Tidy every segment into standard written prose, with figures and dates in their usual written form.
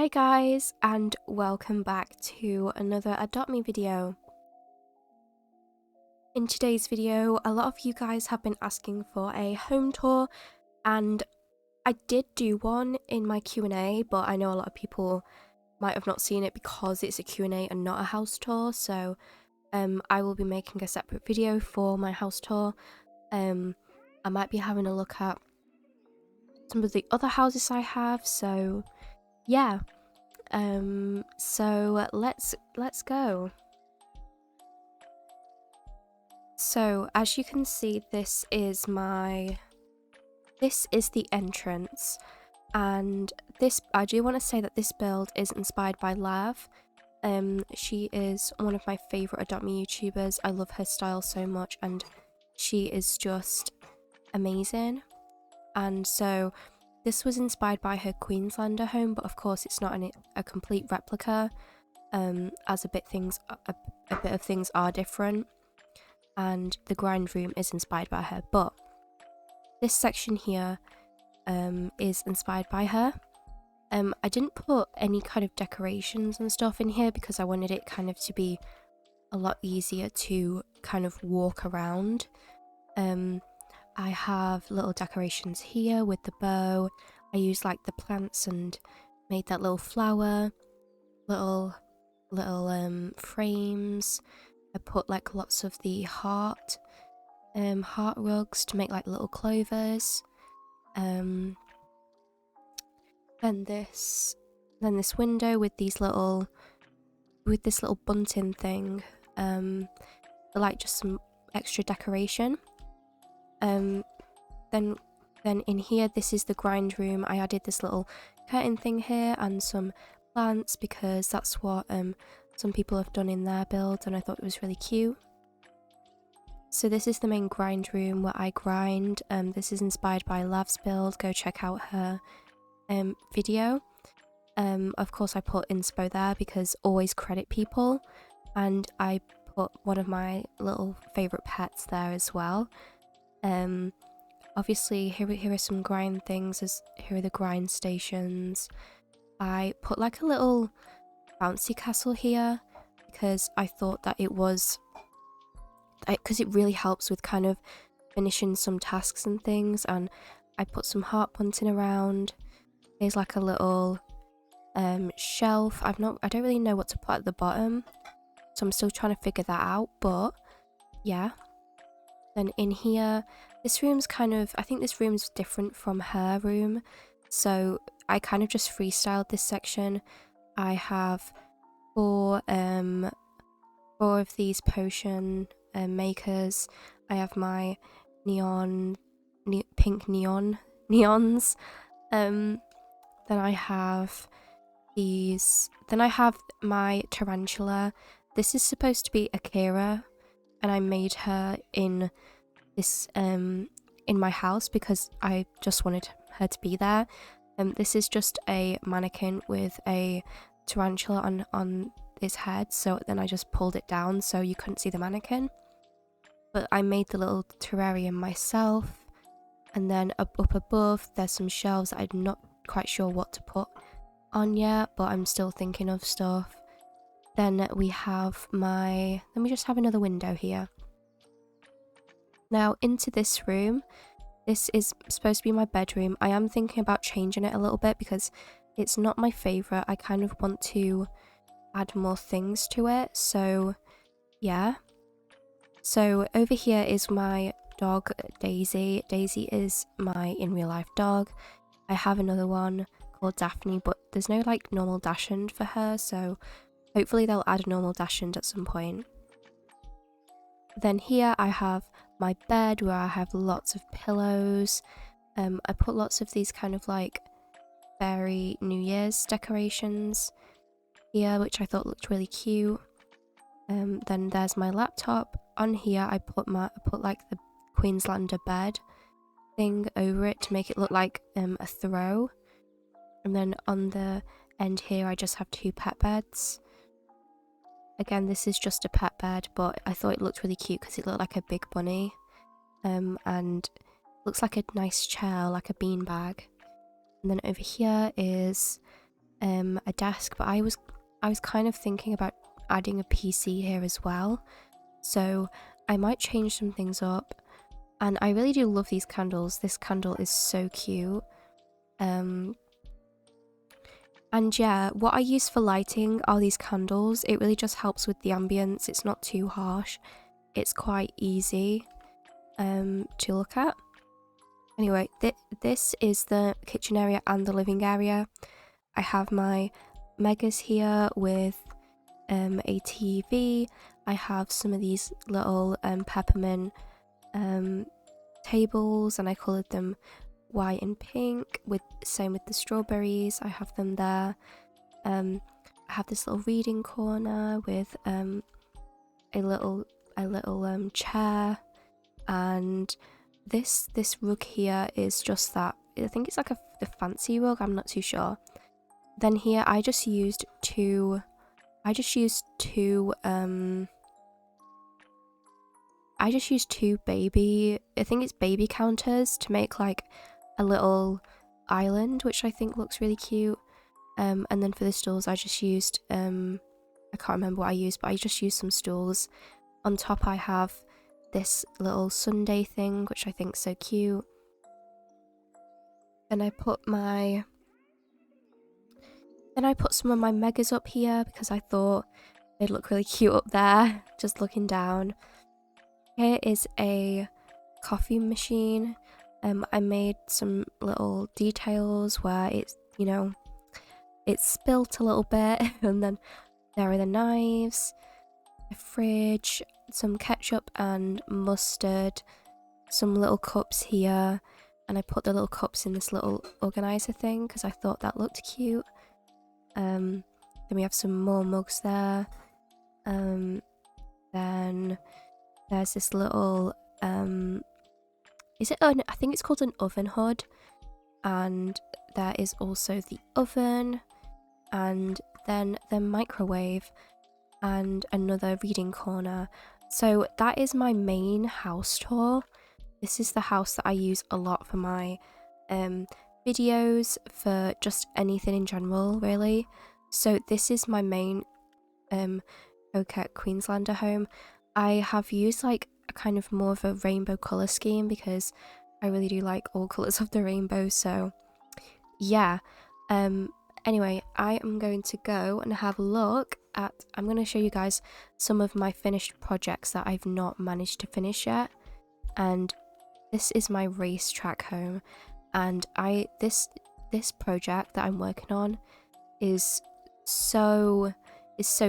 Hi guys, and welcome back to another Adopt Me video. In today's video, a lot of you guys have been asking for a home tour, and I did do one in my Q&A, but I know a lot of people might have not seen it because it's a Q&A and not a house tour, so I will be making a separate video for my house tour. I might be having a look at some of the other houses I have, so yeah. So let's go. So as you can see, this is the entrance, and I do want to say that this build is inspired by Lav. She is one of my favorite Adopt Me YouTubers. I love her style so much, and she is just amazing. And so this was inspired by her Queenslander home, but of course it's not a complete replica, as a bit of things are different, and the grind room is inspired by her. But this section here is inspired by her. I didn't put any kind of decorations and stuff in here because I wanted it kind of to be a lot easier to kind of walk around. I have little decorations here with the bow. I used like the plants and made that little flower, little frames. I put like lots of the heart rugs to make like little clovers. Then this window with this little bunting thing, for like just some extra decoration. Then in here, this is the grind room. I added this little curtain thing here and some plants because that's what some people have done in their build, and I thought it was really cute. So this is the main grind room where I grind. This is inspired by Lav's build. Go check out her video. Of course I put inspo there because always credit people, and I put one of my little favourite pets there as well. Obviously here are some grind things, here are the grind stations. I put like a little bouncy castle here because I thought that it really helps with kind of finishing some tasks and things, and I put some heart bunting around. Here's like a little shelf. I don't really know what to put at the bottom, so I'm still trying to figure that out, but yeah. Then in here, this room's I think this room's different from her room, so I kind of just freestyled this section. I have four of these potion makers. I have my pink neons. Then I have these. Then I have my tarantula. This is supposed to be Akira, and I made her in this in my house because I just wanted her to be there. This is just a mannequin with a tarantula on its head, so then I just pulled it down so you couldn't see the mannequin. But I made the little terrarium myself, and then up above there's some shelves that I'm not quite sure what to put on yet, but I'm still thinking of stuff. Then we have let me just have another window here. Now into this room, this is supposed to be my bedroom. I am thinking about changing it a little bit because it's not my favourite. I kind of want to add more things to it, so yeah. So over here is my dog Daisy. Daisy is my in real life dog. I have another one called Daphne, but there's no like normal dachshund for her, so hopefully they'll add a normal dachshund at some point. Then here I have my bed where I have lots of pillows. I put lots of these kind of like fairy New Year's decorations here, which I thought looked really cute. Then there's my laptop. On here I put like the Queenslander bed thing over it to make it look like a throw. And then on the end here I just have two pet beds. Again, this is just a pet bed, but I thought it looked really cute because it looked like a big bunny, and looks like a nice chair, like a beanbag. And then over here is a desk, but I was kind of thinking about adding a PC here as well, so I might change some things up. And I really do love these candles. This candle is so cute. And yeah, what I use for lighting are these candles. It really just helps with the ambience. It's not too harsh. It's quite easy to look at. Anyway, this is the kitchen area and the living area. I have my megas here with a TV. I have some of these little peppermint tables, and I coloured them white and pink. Same with the strawberries. I have them there. I have this little reading corner with a little chair, and this rug here is just that. I think it's like a fancy rug. I'm not too sure. Then here I just used two baby, I think it's baby counters to make like a little island, which I think looks really cute. And then for the stools I just used I can't remember what I used, but I just used some stools. On top I have this little Sunday thing, which I think is so cute. Then I put some of my megas up here because I thought they'd look really cute up there, just looking down. Here is a coffee machine. I made some little details where it's, you know, it's spilt a little bit, and then there are the knives, the fridge, some ketchup and mustard, some little cups here, and I put the little cups in this little organizer thing because I thought that looked cute. Then we have some more mugs there. Then there's this little I think it's called an oven hood, and there is also the oven, and then the microwave, and another reading corner. So that is my main house tour. This is the house that I use a lot for my videos, for just anything in general really. So this is my main Phuket Queenslander home. I have used like a kind of more of a rainbow colour scheme because I really do like all colours of the rainbow, so yeah. Anyway, I am going to go and have a look at, I'm going to show you guys some of my finished projects that I've not managed to finish yet. And this is my racetrack home, and this project that I'm working on is so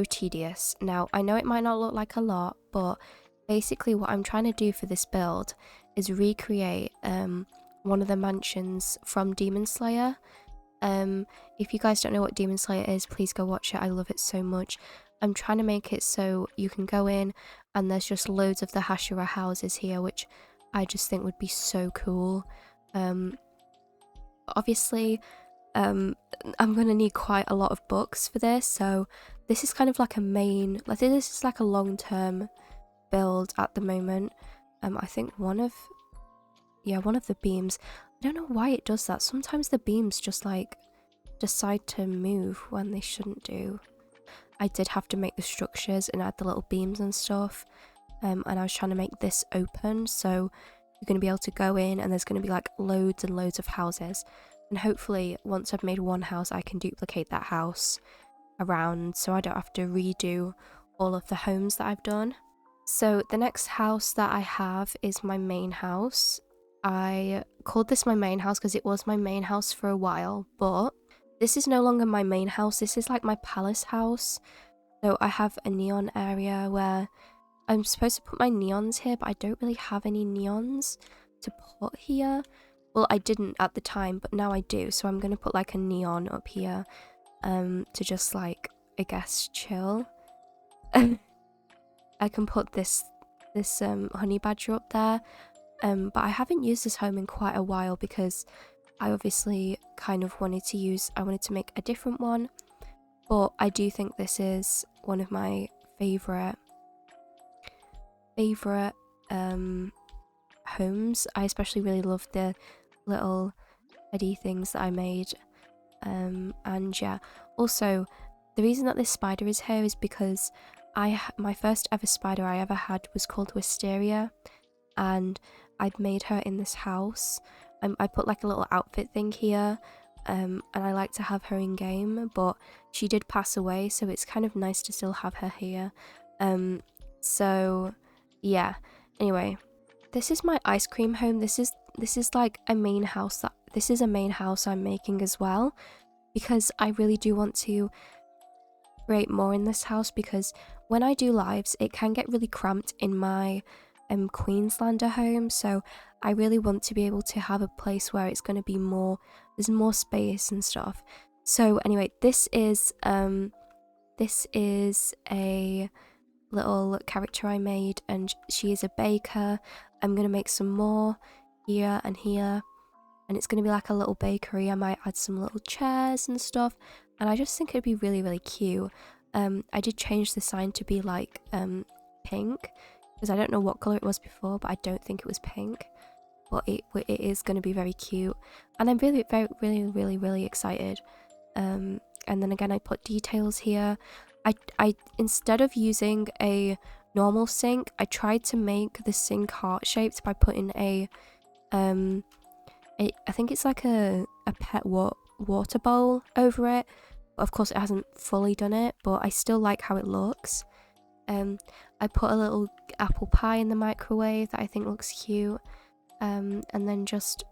tedious. Now I know it might not look like a lot, but basically what I'm trying to do for this build is recreate one of the mansions from Demon Slayer. If you guys don't know what Demon Slayer is, please go watch it. I love it so much. I'm trying to make it so you can go in and there's just loads of the Hashira houses here, which I just think would be so cool. Obviously, I'm gonna need quite a lot of books for this, so this is kind of like this is like a long-term build at the moment. I think one of the beams, I don't know why it does that. Sometimes the beams just like decide to move when they shouldn't do. I did have to make the structures and add the little beams and stuff, and I was trying to make this open, so you're going to be able to go in and there's going to be like loads and loads of houses, and hopefully once I've made one house I can duplicate that house around so I don't have to redo all of the homes that I've done. So the next house that I have is my main house. I called this my main house because it was my main house for a while, but this is no longer my main house. This is like my palace house. So I have a neon area where I'm supposed to put my neons here, but I don't really have any neons to put here. Well, I didn't at the time, but now I do. So I'm going to put like a neon up here to just like, I guess, chill. I can put this honey badger up there. But I haven't used this home in quite a while because I obviously kind of wanted to make a different one. But I do think this is one of my favorite homes. I especially really love the little Eddie things that I made. And yeah, Also, the reason that this spider is here is because my first ever spider I ever had was called Wisteria, and I'd made her in this house. I put like a little outfit thing here, and I like to have her in game, but she did pass away, so it's kind of nice to still have her here. So yeah. Anyway, this is my ice cream home. This is like a main house this is a main house I'm making as well, because I really do want to create more in this house, because when I do lives it can get really cramped in my Queenslander home, so I really want to be able to have a place where it's going to be there's more space and stuff. So anyway, this is a little character I made, and she is a baker. I'm going to make some more here and here, and it's going to be like a little bakery. I might add some little chairs and stuff, and I just think it'd be really, really cute. I did change the sign to be like pink, because I don't know what colour it was before, but I don't think it was pink. But it is going to be very cute, and I'm really, really excited. And then again, I put details here. I instead of using a normal sink, I tried to make the sink heart shaped by putting I think it's like a pet water bowl over it. Of course, it hasn't fully done it, but I still like how it looks. I put a little apple pie in the microwave that I think looks cute. And then just,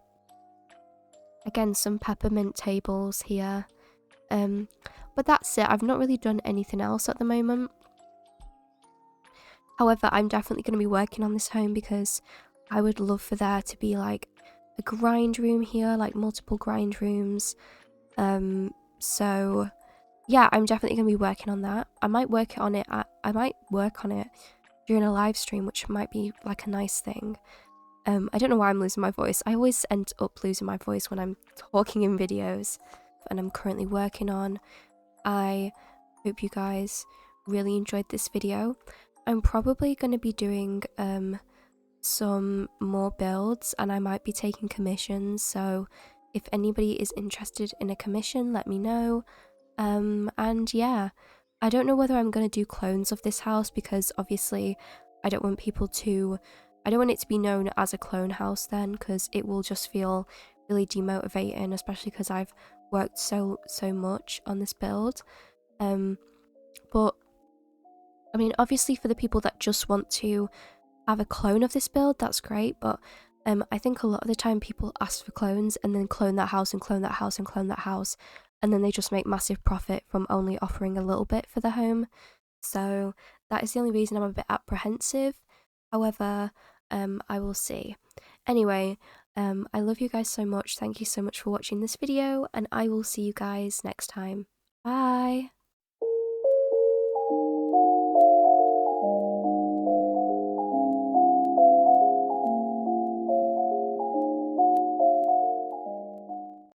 again, some peppermint tables here. But that's it. I've not really done anything else at the moment. However, I'm definitely going to be working on this home, because I would love for there to be like a grind room here, like multiple grind rooms. So yeah, I'm definitely going to be working on that. I might work on it during a live stream, which might be like a nice thing. I don't know why I'm losing my voice. I always end up losing my voice when I'm talking in videos, and I'm currently working on. I hope you guys really enjoyed this video. I'm probably going to be doing some more builds, and I might be taking commissions, so if anybody is interested in a commission, let me know. And yeah, I don't know whether I'm going to do clones of this house, because obviously I don't want it to be known as a clone house then, because it will just feel really demotivating, especially because I've worked so much on this build. But I mean, obviously for the people that just want to have a clone of this build, that's great, but I think a lot of the time people ask for clones and then clone that house and clone that house and clone that house, and then they just make massive profit from only offering a little bit for the home. So that is the only reason I'm a bit apprehensive. However, I will see. Anyway, I love you guys so much. Thank you so much for watching this video, and I will see you guys next time. Bye!